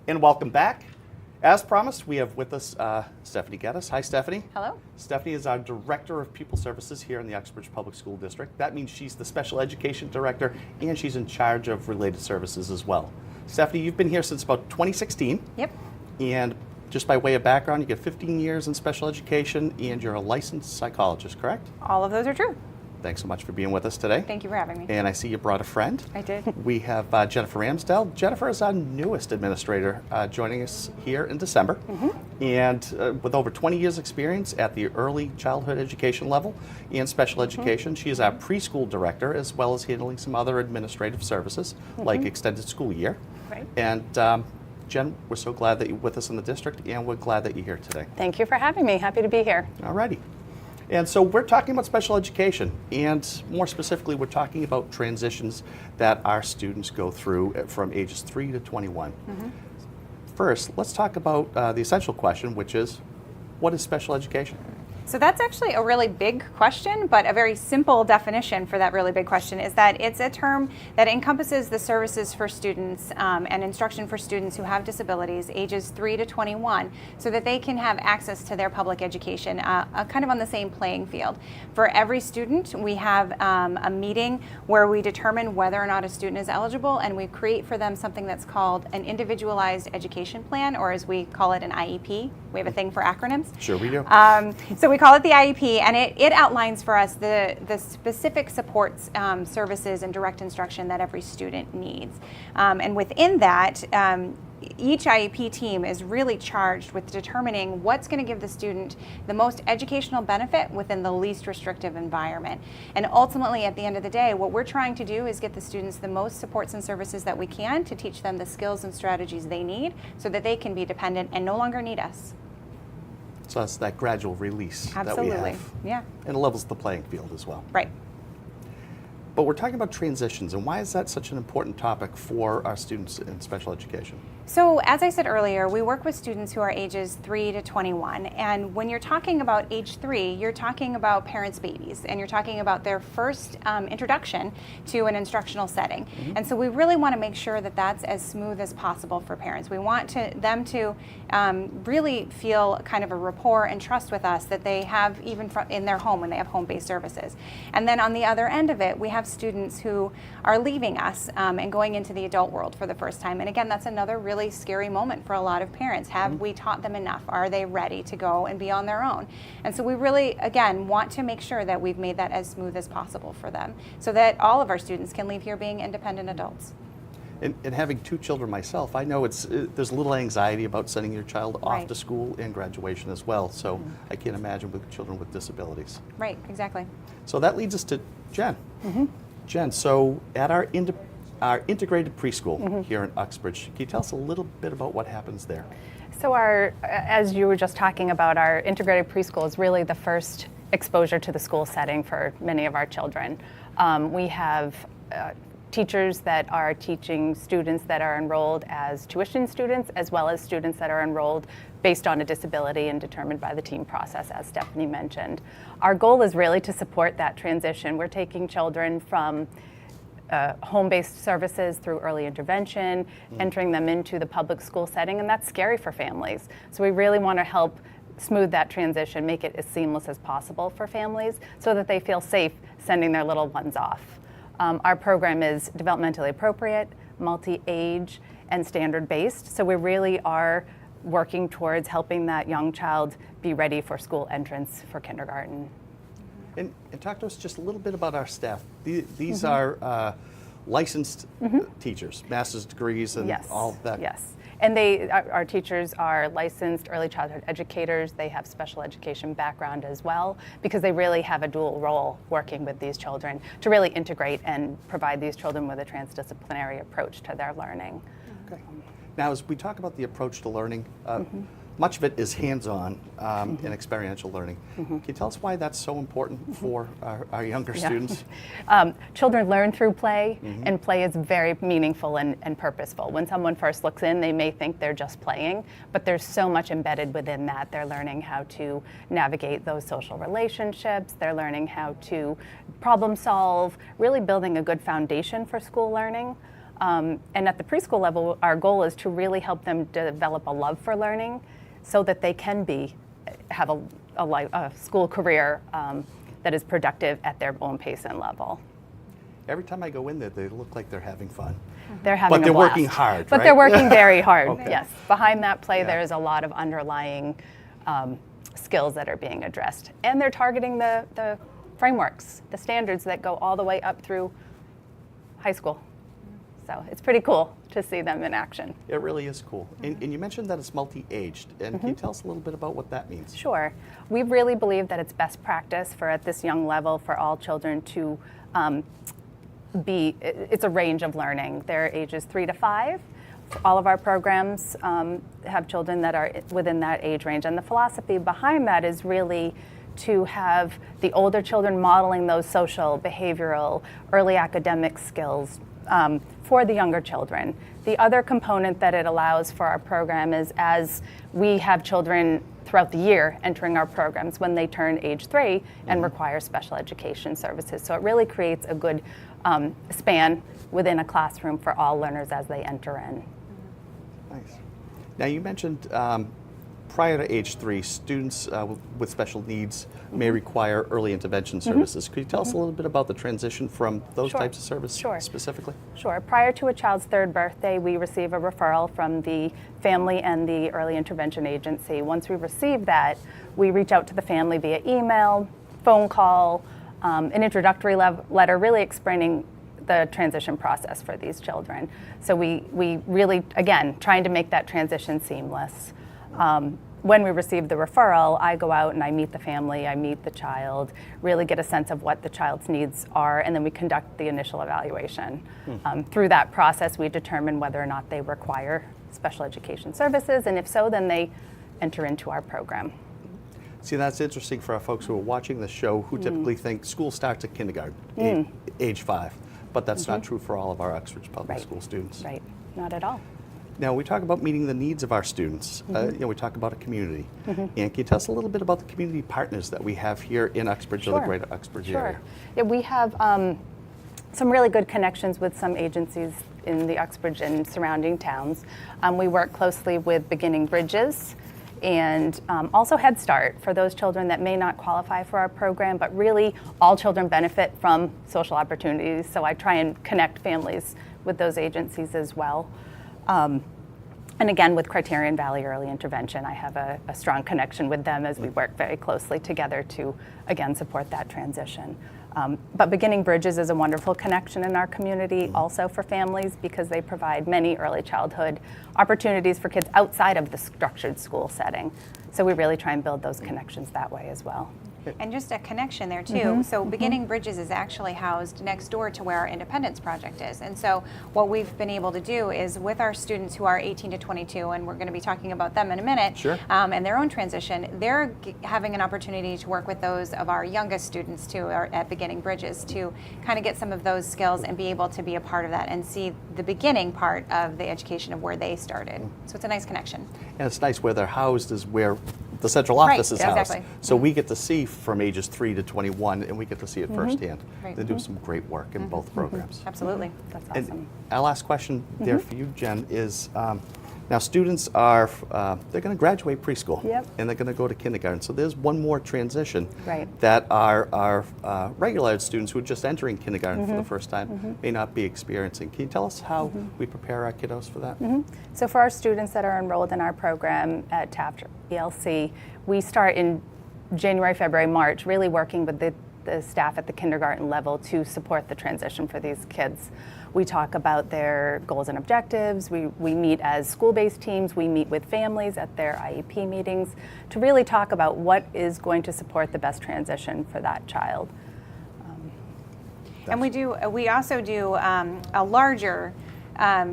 And welcome back. As promised, we have with us Stephanie Geddes. Hi, Stephanie. Hello. Stephanie is our Director of Pupil Services here in the Uxbridge Public School District. That means she's the Special Education Director and she's in charge of related services as well. Stephanie, you've been here since about 2016. Yep. And just by way of background, you get 15 years in special education and you're a licensed psychologist, correct? All of those are true. Thanks so much for being with us today. Thank you for having me. And I see you brought a friend. I did. We have Jennifer Ramsdell. Jennifer is our newest administrator joining us here in December. And with over 20 years experience at the early childhood education level and special education, she is our preschool director as well as handling some other administrative services like extended school year. Right. And Jen, we're so glad that you're with us in the district and we're glad that you're here today. Thank you for having me. Happy to be here. Alrighty. And so we're talking about special education, and more specifically, we're talking about transitions that our students go through from ages 3 to 21. First, let's talk about the essential question, which is, what is special education? So that's actually a really big question, but a very simple definition for that really big question is that it's a term that encompasses the services for students and instruction for students who have disabilities ages 3 to 21 so that they can have access to their public education kind of on the same playing field. For every student, we have a meeting where we determine whether or not a student is eligible, and we create for them something that's called an individualized education plan, or as we call it, an IEP. We have a thing for acronyms. Sure we do. So we call it the IEP, and it outlines for us the specific supports, services, and direct instruction that every student needs. And within that, each IEP team is really charged with determining what's going to give the student the most educational benefit within the least restrictive environment. And ultimately, at the end of the day, what we're trying to do is get the students the most supports and services that we can to teach them the skills and strategies they need so that they can be dependent and no longer need us. So that's that gradual release Absolutely. that we have. Yeah. And it levels the playing field as well. Right. But we're talking about transitions, and why is that such an important topic for our students in special education? So as I said earlier, we work with students who are ages 3 to 21. And when you're talking about age 3, you're talking about parents' babies, and you're talking about their first introduction to an instructional setting. And so we really want to make sure that that's as smooth as possible for parents. We want them to really feel kind of a rapport and trust with us that they have even in their home when they have home-based services. And then on the other end of it, we have students who are leaving us and going into the adult world for the first time. And again, that's another really scary moment for a lot of parents. Have we taught them enough? Are they ready to go and be on their own? And so we really, again, want to make sure that we've made that as smooth as possible for them so that all of our students can leave here being independent adults. And having 2 children myself, I know there's a little anxiety about sending your child off Right. to school and graduation as well. So I can't imagine with children with disabilities. Right, exactly. So that leads us to Jen. Jen, so at our integrated preschool here in Uxbridge, can you tell us a little bit about what happens there? So as you were just talking about, our integrated preschool is really the first exposure to the school setting for many of our children. We have teachers that are teaching students that are enrolled as tuition students, as well as students that are enrolled based on a disability and determined by the team process, as Stephanie mentioned. Our goal is really to support that transition. We're taking children from home-based services through early intervention, entering them into the public school setting, and that's scary for families. So we really want to help smooth that transition, make it as seamless as possible for families so that they feel safe sending their little ones off. Our program is developmentally appropriate, multi-age, and standard-based, so we really are working towards helping that young child be ready for school entrance for kindergarten. And talk to us just a little bit about our staff. These are licensed teachers, master's degrees and all of that. Yes, and our teachers are licensed early childhood educators. They have special education background as well, because they really have a dual role working with these children to really integrate and provide these children with a transdisciplinary approach to their learning. Okay. Now, as we talk about the approach to learning, much of it is hands-on and experiential learning. Can you tell us why that's so important for our younger students? Children learn through play, and play is very meaningful and purposeful. When someone first looks in, they may think they're just playing, but there's so much embedded within that. They're learning how to navigate those social relationships. They're learning how to problem solve, really building a good foundation for school learning. And at the preschool level, our goal is to really help them develop a love for learning so that they can have a school career that is productive at their own pace and level. Every time I go in there, they look like they're having fun. They're having But they're a blast. working hard, But right? they're working very hard, Okay. yes. Behind that play, Yeah. there's a lot of underlying skills that are being addressed. And they're targeting the frameworks, the standards that go all the way up through high school. So it's pretty cool to see them in action. It really is cool. And you mentioned that it's multi-aged. And can you tell us a little bit about what that means? Sure. We really believe that it's best practice for at this young level for all children to it's a range of learning. They're ages 3 to 5. All of our programs have children that are within that age range. And the philosophy behind that is really to have the older children modeling those social, behavioral, early academic skills for the younger children. The other component that it allows for our program is as we have children throughout the year entering our programs when they turn age 3 and require special education services. So it really creates a good span within a classroom for all learners as they enter in. Nice. Now you mentioned prior to age 3, students with special needs may require early intervention services. Could you tell us a little bit about the transition from those Sure. types of services Sure. specifically? Sure. Prior to a child's 3rd birthday, we receive a referral from the family and the early intervention agency. Once we receive that, we reach out to the family via email, phone call, an introductory letter really explaining the transition process for these children. So we really, again, trying to make that transition seamless. When we receive the referral, I go out and I meet the family, I meet the child, really get a sense of what the child's needs are, and then we conduct the initial evaluation. Through that process, we determine whether or not they require special education services, and if so, then they enter into our program. See, that's interesting for our folks who are watching the show who typically think school starts at kindergarten, age 5. But that's not true for all of our Uxbridge Public School students. Right, not at all. Now, we talk about meeting the needs of our students. We talk about a community. And can you tell us a little bit about the community partners that we have here in Uxbridge or the greater Uxbridge area? Yeah, we have some really good connections with some agencies in the Uxbridge and surrounding towns. We work closely with Beginning Bridges and also Head Start for those children that may not qualify for our program, but really all children benefit from social opportunities. So I try and connect families with those agencies as well. And again, with Criterion Valley Early Intervention, I have a strong connection with them as we work very closely together to, again, support that transition. But Beginning Bridges is a wonderful connection in our community also for families because they provide many early childhood opportunities for kids outside of the structured school setting. So we really try and build those connections that way as well. And just a connection there too. So Beginning Bridges is actually housed next door to where our Independence Project is. And so what we've been able to do is with our students who are 18 to 22, and we're going to be talking about them in a minute, and their own transition, they're having an opportunity to work with those of our youngest students too at Beginning Bridges to kind of get some of those skills and be able to be a part of that and see the beginning part of the education of where they started. So it's a nice connection. And it's nice where they're housed is where the central office is housed. Exactly. So we get to see from ages 3 to 21, and we get to see it firsthand. Right. They do some great work in both programs. Absolutely. That's And awesome. our last question there for you, Jen, is now students are, they're going to graduate preschool. Yep. And they're going to go to kindergarten. So there's one more transition Right. that our regular ed students who are just entering kindergarten for the first time may not be experiencing. Can you tell us how we prepare our kiddos for that? So for our students that are enrolled in our program at Taft ELC, we start in January, February, March, really working with the staff at the kindergarten level to support the transition for these kids. We talk about their goals and objectives. We meet as school-based teams. We meet with families at their IEP meetings to really talk about what is going to support the best transition for that child. And we also do a larger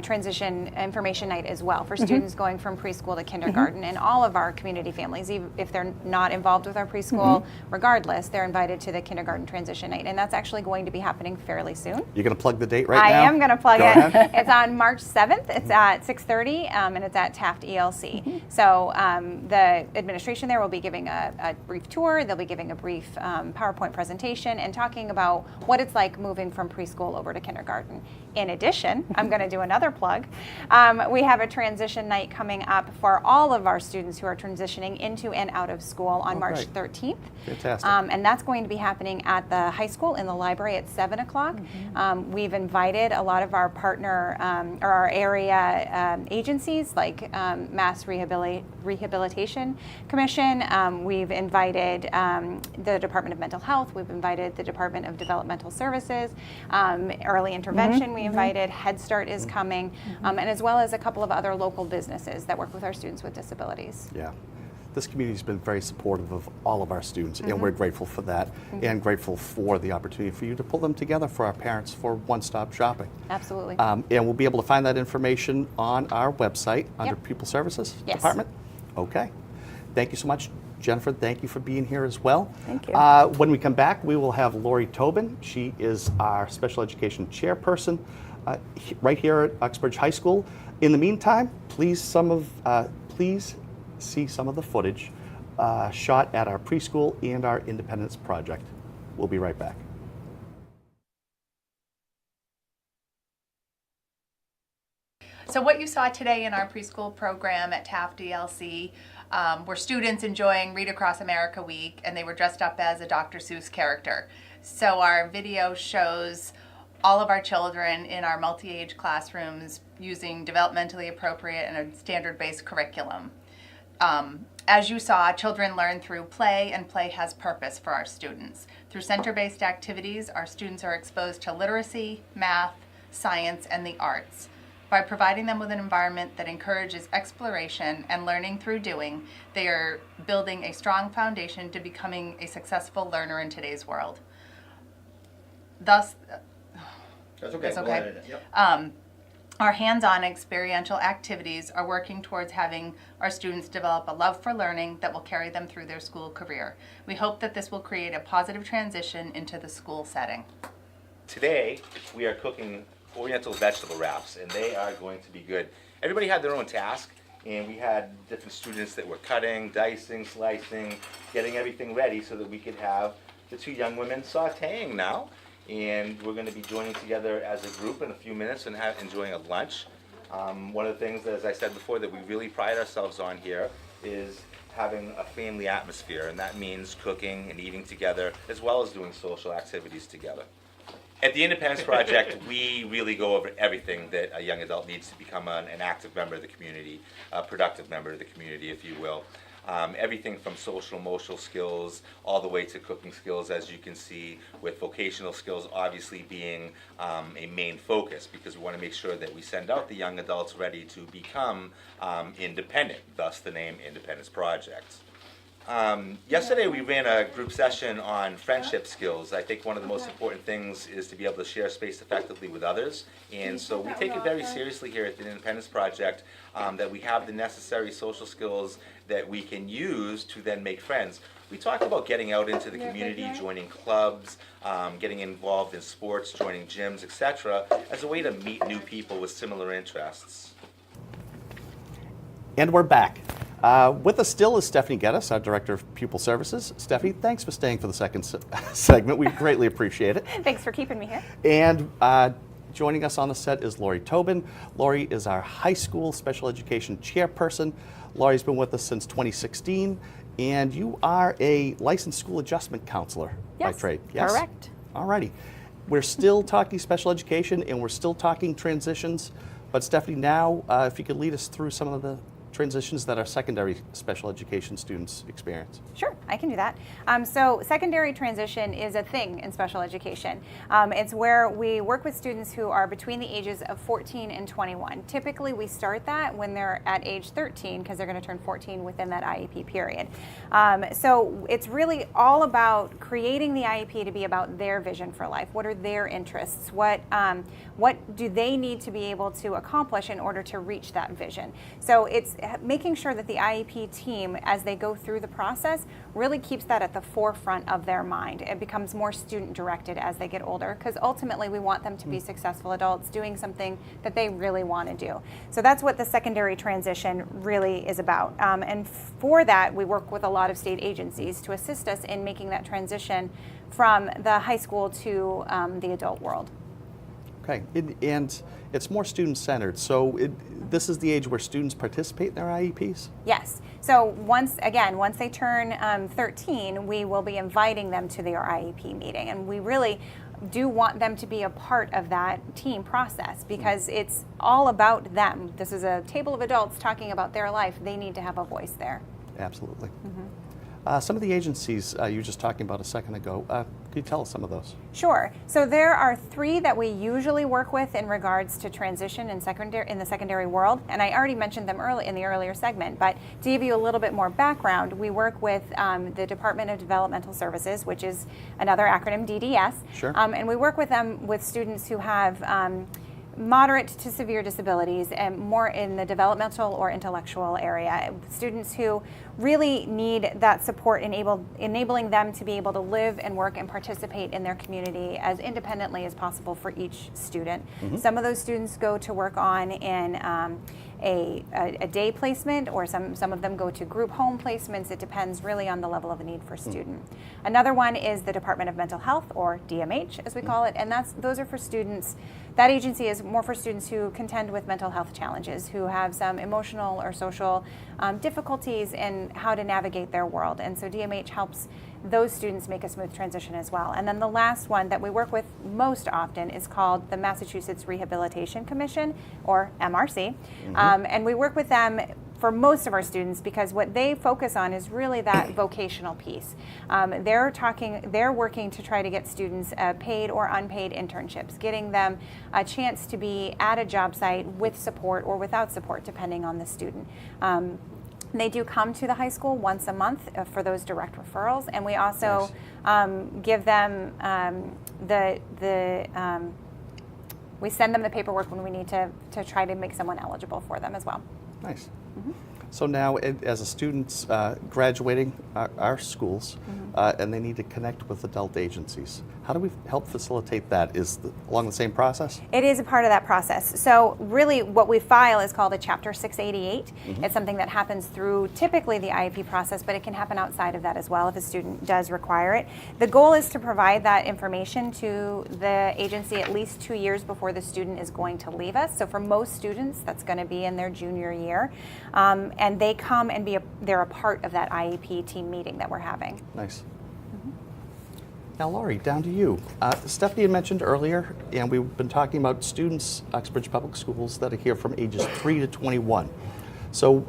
transition information night as well for students going from preschool to kindergarten, and all of our community families, even if they're not involved with our preschool, regardless, they're invited to the kindergarten transition night, and that's actually going to be happening fairly soon. You're going to plug the date right now? I am going to plug Go it. ahead. It's on March 7th. It's at 6:30, and it's at Taft ELC. So the administration there will be giving a brief tour. They'll be giving a brief PowerPoint presentation and talking about what it's like moving from preschool over to kindergarten. In addition, I'm going to do another plug. We have a transition night coming up for all of our students who are transitioning into and out of school on March great. 13th. Fantastic. And that's going to be happening at the high school in the library at 7 o'clock. We've invited a lot of our partner or our area agencies like Mass Rehabilitation Commission. We've invited the Department of Mental Health. We've invited the Department of Developmental Services. Early intervention we invited. Head Start is coming. And as well as a couple of other local businesses that work with our students with disabilities. Yeah. This community's been very supportive of all of our students, and we're grateful for that, and grateful for the opportunity for you to pull them together for our parents for one-stop shopping. Absolutely. And we'll be able to find that information on our website under Pupil Services Yes. Department. Okay. Thank you so much, Jennifer. Thank you for being here as well. Thank you. When we come back, we will have Lori Tobin. She is our special education chairperson right here at Uxbridge High School. In the meantime, please see some of the footage shot at our preschool and our Independence Project. We'll be right back. So what you saw today in our preschool program at Taft DLC were students enjoying Read Across America Week, and they were dressed up as a Dr. Seuss character. So our video shows all of our children in our multi-age classrooms using developmentally appropriate and a standard-based curriculum. As you saw, children learn through play, and play has purpose for our students. Through center-based activities, our students are exposed to literacy, math, science, and the arts. By providing them with an environment that encourages exploration and learning through doing, they are building a strong foundation to becoming a successful learner in today's world. Thus, That's okay. That's We'll okay. edit it. Yep. our hands-on experiential activities are working towards having our students develop a love for learning that will carry them through their school career. We hope that this will create a positive transition into the school setting. Today, we are cooking Oriental vegetable wraps, and they are going to be good. Everybody had their own task, and we had different students that were cutting, dicing, slicing, getting everything ready so that we could have the two young women sauteing now. And we're going to be joining together as a group in a few minutes and enjoying a lunch. One of the things, as I said before, that we really pride ourselves on here is having a family atmosphere, and that means cooking and eating together as well as doing social activities together. At the Independence Project, we really go over everything that a young adult needs to become an active member of the community, a productive member of the community, if you will. Everything from social emotional skills all the way to cooking skills, as you can see, with vocational skills obviously being a main focus, because we want to make sure that we send out the young adults ready to become independent, thus the name Independence Project. Yesterday we ran a group session on friendship skills. I think one of the most important things is to be able to share space effectively with others, and so we take it very seriously here at the Independence Project that we have the necessary social skills that we can use to then make friends. We talk about getting out into the community, joining clubs, getting involved in sports, joining gyms, etc., as a way to meet new people with similar interests. And we're back. With us still is Stephanie Geddes, our Director of Pupil Services. Stephanie, thanks for staying for the second segment. We greatly appreciate it. Thanks for keeping me here. And joining us on the set is Lori Tobin. Lori is our high school special education chairperson. Lori's been with us since 2016, and you are a licensed school adjustment counselor by trade. Yes, correct. All righty. We're still talking special education, and we're still talking transitions. But Stephanie, now if you could lead us through some of the transitions that our secondary special education students experience. Sure, I can do that. So secondary transition is a thing in special education. It's where we work with students who are between the ages of 14 and 21. Typically we start that when they're at age 13 because they're going to turn 14 within that IEP period. So it's really all about creating the IEP to be about their vision for life. What are their interests? What do they need to be able to accomplish in order to reach that vision? So it's making sure that the IEP team, as they go through the process, really keeps that at the forefront of their mind. It becomes more student-directed as they get older, because ultimately we want them to be successful adults doing something that they really want to do. So that's what the secondary transition really is about. And for that, we work with a lot of state agencies to assist us in making that transition from the high school to the adult world. Okay, and it's more student-centered, so this is the age where students participate in their IEPs? Yes. So once they turn 13, we will be inviting them to their IEP meeting, and we really do want them to be a part of that team process because it's all about them. This is a table of adults talking about their life. They need to have a voice there. Absolutely. Some of the agencies you were just talking about a second ago, could you tell us some of those? Sure. So there are 3 that we usually work with in regards to transition in the secondary world, and I already mentioned them in the earlier segment. But to give you a little bit more background, we work with the Department of Developmental Services, which is another acronym, DDS. Sure. And we work with them with students who have moderate to severe disabilities and more in the developmental or intellectual area. Students who really need that support enabling them to be able to live and work and participate in their community as independently as possible for each student. Some of those students go to work on in a day placement, or some of them go to group home placements. It depends really on the level of the need for student. Another one is the Department of Mental Health, or DMH as we call it, and those are for students. That agency is more for students who contend with mental health challenges, who have some emotional or social difficulties in how to navigate their world. And so DMH helps those students make a smooth transition as well. And then the last one that we work with most often is called the Massachusetts Rehabilitation Commission, or MRC. And we work with them for most of our students because what they focus on is really that vocational piece. They're working to try to get students paid or unpaid internships, getting them a chance to be at a job site with support or without support, depending on the student. They do come to the high school once a month for those direct referrals, and we also give them we send them the paperwork when we need to try to make someone eligible for them as well. Nice. So now, as a student's graduating our schools, and they need to connect with adult agencies, how do we help facilitate that? Along the same process? It is a part of that process. So really what we file is called a Chapter 688. It's something that happens through typically the IEP process, but it can happen outside of that as well if a student does require it. The goal is to provide that information to the agency at least 2 years before the student is going to leave us. So for most students, that's going to be in their junior year. And they come and they're a part of that IEP team meeting that we're having. Nice. Now, Laurie, down to you. Stephanie had mentioned earlier, and we've been talking about students, Uxbridge Public Schools, that are here from ages 3 to 21. So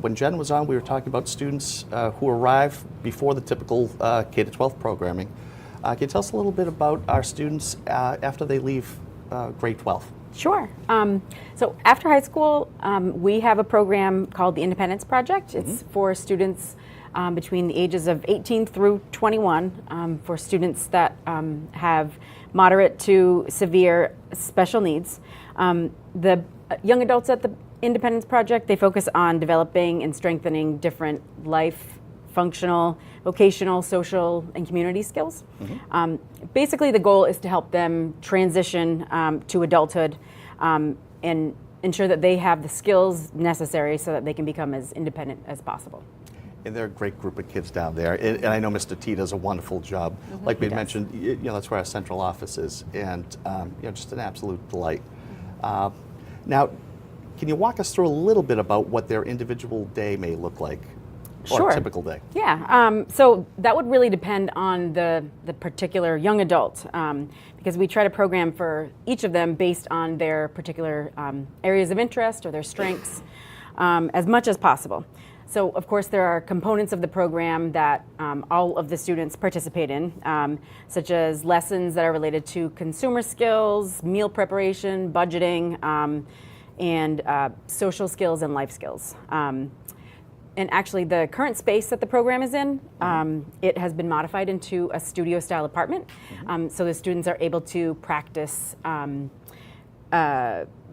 when Jen was on, we were talking about students who arrive before the typical K-12 programming. Can you tell us a little bit about our students after they leave grade 12? Sure. So after high school, we have a program called the Independence Project. It's for students between the ages of 18 through 21, for students that have moderate to severe special needs. The young adults at the Independence Project, they focus on developing and strengthening different life, functional, vocational, social, and community skills. Basically, the goal is to help them transition to adulthood and ensure that they have the skills necessary so that they can become as independent as possible. And they're a great group of kids down there. And I know Mr. T does a wonderful job. Like we mentioned, that's where our central office is. And just an absolute delight. Now, can you walk us through a little bit about what their individual day may look like? Or a typical day? Yeah, so that would really depend on the particular young adult, because we try to program for each of them based on their particular areas of interest or their strengths as much as possible. So, of course, there are components of the program that all of the students participate in, such as lessons that are related to consumer skills, meal preparation, budgeting, and social skills and life skills. And actually, the current space that the program is in, it has been modified into a studio-style apartment, so the students are able to practice and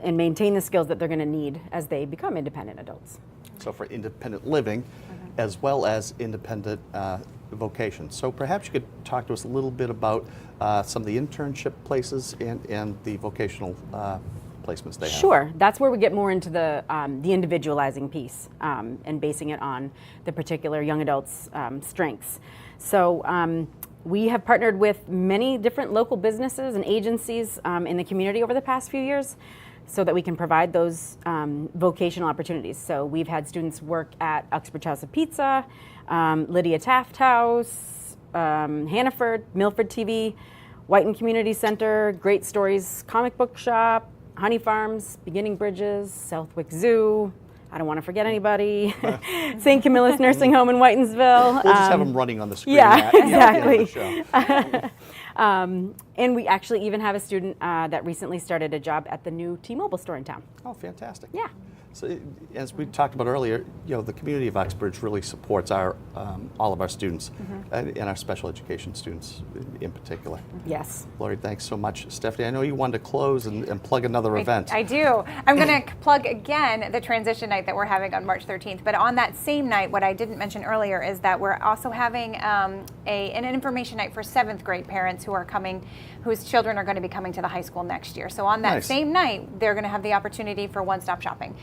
maintain the skills that they're going to need as they become independent adults. So for independent living, as well as independent vocation. So perhaps you could talk to us a little bit about some of the internship places and the vocational placements they have. Sure, that's where we get more into the individualizing piece and basing it on the particular young adult's strengths. So We have partnered with many different local businesses and agencies in the community over the past few years so that we can provide those vocational opportunities. So we've had students work at Uxbridge House of Pizza, Lydia Taft House, Hannaford, Milford TV, Whiten Community Center, Great Stories Comic Book Shop, Honey Farms, Beginning Bridges, Southwick Zoo. I don't want to forget anybody. St. Camillus Nursing Home in Whitensville. We'll just have them running on the screen. Yeah, at the end of the exactly. And we actually even have a student that recently started a job at the new T-Mobile store in town. Oh, fantastic. Yeah. So, as we talked about earlier, the community of Uxbridge really supports our all of our students and our special education students in particular. Yes. Lori, thanks so much. Stephanie, I know you wanted to close and plug another event. I do. I'm going to plug again the transition night that we're having on March 13th. But on that same night, what I didn't mention earlier is that we're also having an information night for 7th grade parents who are coming, whose children are going to be coming to the high school next year. So on that Nice. same night, they're going to have the opportunity for one-stop shopping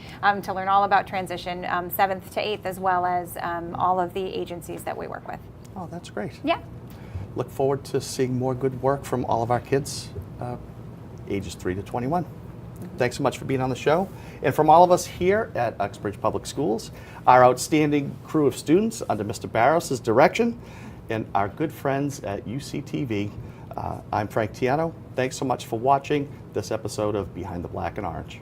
to learn all about transition, 7th to 8th, as well as all of the agencies that we work with. Oh, that's great. Yeah. Look forward to seeing more good work from all of our kids, ages 3 to 21. Thanks so much for being on the show. And from all of us here at Uxbridge Public Schools, our outstanding crew of students under Mr. Barros' direction, and our good friends at UCTV, I'm Frank Tiano. Thanks so much for watching this episode of Behind the Black and Orange.